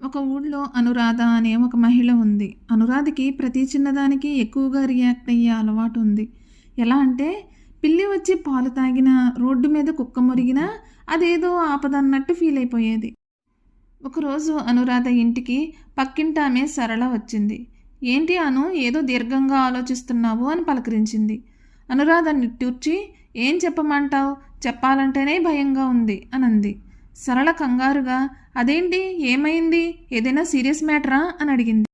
ఒక ఊళ్ళో అనురాధ అనే ఒక మహిళ ఉంది. అనురాధకి ప్రతి చిన్నదానికి ఎక్కువగా రియాక్ట్ అయ్యే అలవాటు ఉంది. ఎలా అంటే పిల్లి వచ్చి పాలు తాగినా, రోడ్డు మీద కుక్క మురిగినా అదేదో ఆపదన్నట్టు ఫీల్ అయిపోయేది. ఒకరోజు అనురాధ ఇంటికి పక్కింటామె సరళ వచ్చింది. ఏంటి అను, ఏదో దీర్ఘంగా ఆలోచిస్తున్నావు అని పలకరించింది. అనురాధ నిట్టూర్చి, ఏం చెప్పమంటావు, చెప్పాలంటేనే భయంగా ఉంది అనంది. సరళ కంగారుగా, అదేంటి, ఏమైంది, ఏదైనా సీరియస్ మ్యాటరా అని అడిగింది.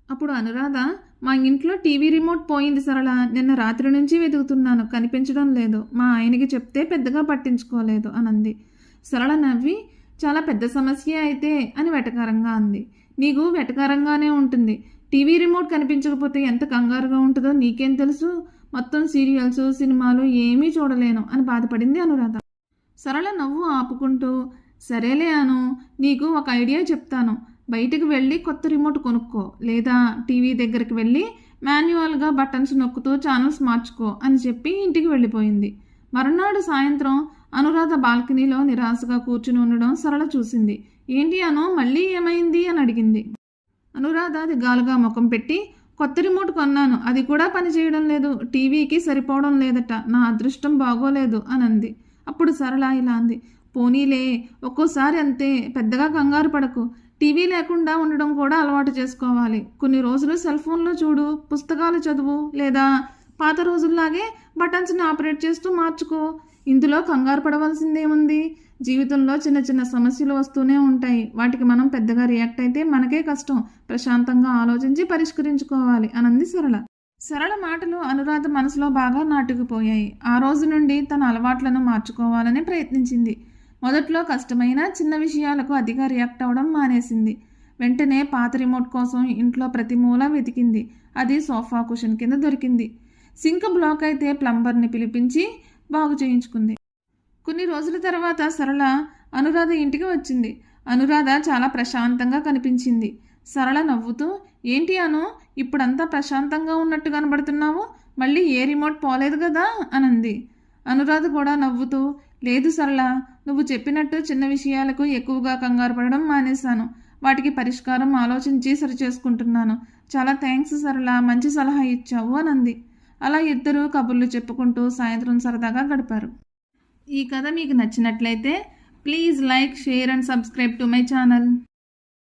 అప్పుడు అనురాధ, మా ఇంట్లో టీవీ రిమోట్ పోయింది సరళ, నిన్న రాత్రి నుంచి వెతుకుతున్నాను, కనిపించడం లేదు, మా ఆయనకి చెప్తే పెద్దగా పట్టించుకోలేదు అనంది. సరళ నవ్వి, చాలా పెద్ద సమస్య అయితే అని వెటకారంగా అంది. నీకు వెటకారంగానే ఉంటుంది, టీవీ రిమోట్ కనిపించకపోతే ఎంత కంగారుగా ఉంటుందో నీకేం తెలుసు, మొత్తం సీరియల్స్ సినిమాలు ఏమీ చూడలేను అని బాధపడింది అనురాధ. సరళ నవ్వు ఆపుకుంటూ, సరేలే అను, నీకు ఒక ఐడియా చెప్తాను, బయటికి వెళ్ళి కొత్త రిమోట్ కొనుక్కో, లేదా టీవీ దగ్గరికి వెళ్ళి మాన్యువల్గా బటన్స్ నొక్కుతూ ఛానల్స్ మార్చుకో అని చెప్పి ఇంటికి వెళ్ళిపోయింది. మరునాడు సాయంత్రం అనురాధ బాల్కనీలో నిరాశగా కూర్చుని ఉండడం సరళ చూసింది. ఏంటి అను, మళ్ళీ ఏమైంది అని అడిగింది. అనురాధ దిగాలుగా ముఖం పెట్టి, కొత్త రిమోట్ కొన్నాను, అది కూడా పనిచేయడం లేదు, టీవీకి సరిపోవడం లేదట, నా అదృష్టం బాగోలేదు అనంది. అప్పుడు సరళ ఇలా అంది, పోనీలే, ఒక్కోసారి అంతే, పెద్దగా కంగారు పడకు, టీవీ లేకుండా ఉండడం కూడా అలవాటు చేసుకోవాలి, కొన్ని రోజులు సెల్ ఫోన్లో చూడు, పుస్తకాలు చదువు, లేదా పాత రోజుల్లాగే బటన్స్ని ఆపరేట్ చేస్తూ మార్చుకో, ఇందులో కంగారు పడవలసిందేముంది, జీవితంలో చిన్న చిన్న సమస్యలు వస్తూనే ఉంటాయి, వాటికి మనం పెద్దగా రియాక్ట్ అయితే మనకే కష్టం, ప్రశాంతంగా ఆలోచించి పరిష్కరించుకోవాలి అనంది సరళ. సరళ మాటలు అనురాధ మనసులో బాగా నాటుకుపోయాయి. ఆ రోజు నుండి తన అలవాట్లను మార్చుకోవాలని ప్రయత్నించింది. మొదట్లో కష్టమైన చిన్న విషయాలకు అతిగా రియాక్ట్ అవ్వడం మానేసింది. వెంటనే పాత రిమోట్ కోసం ఇంట్లో ప్రతి మూల వెతికింది. అది సోఫా కుషన్ కింద దొరికింది. సింక్ బ్లాక్ అయితే ప్లంబర్ని పిలిపించి బాగు చేయించుకుంది. కొన్ని రోజుల తర్వాత సరళ అనురాధ ఇంటికి వచ్చింది. అనురాధ చాలా ప్రశాంతంగా కనిపించింది. సరళ నవ్వుతూ, ఏంటి అను, ఇప్పుడంతా ప్రశాంతంగా ఉన్నట్టు కనబడుతున్నావు, మళ్ళీ ఏ రిమోట్ పోలేదు కదా అనంది. అనురాధ కూడా నవ్వుతూ, లేదు సరళ, నువ్వు చెప్పినట్టు చిన్న విషయాలకు ఎక్కువగా కంగారు పడడం మానేశాను, వాటికి పరిష్కారం ఆలోచించి సరిచేసుకుంటున్నాను, చాలా థ్యాంక్స్ సరళ, మంచి సలహా ఇచ్చావు అనంది. అలా ఇద్దరూ కబుర్లు చెప్పుకుంటూ సాయంత్రం సరదాగా గడిపారు. ఈ కథ మీకు నచ్చినట్లయితే please like, share and subscribe to my channel.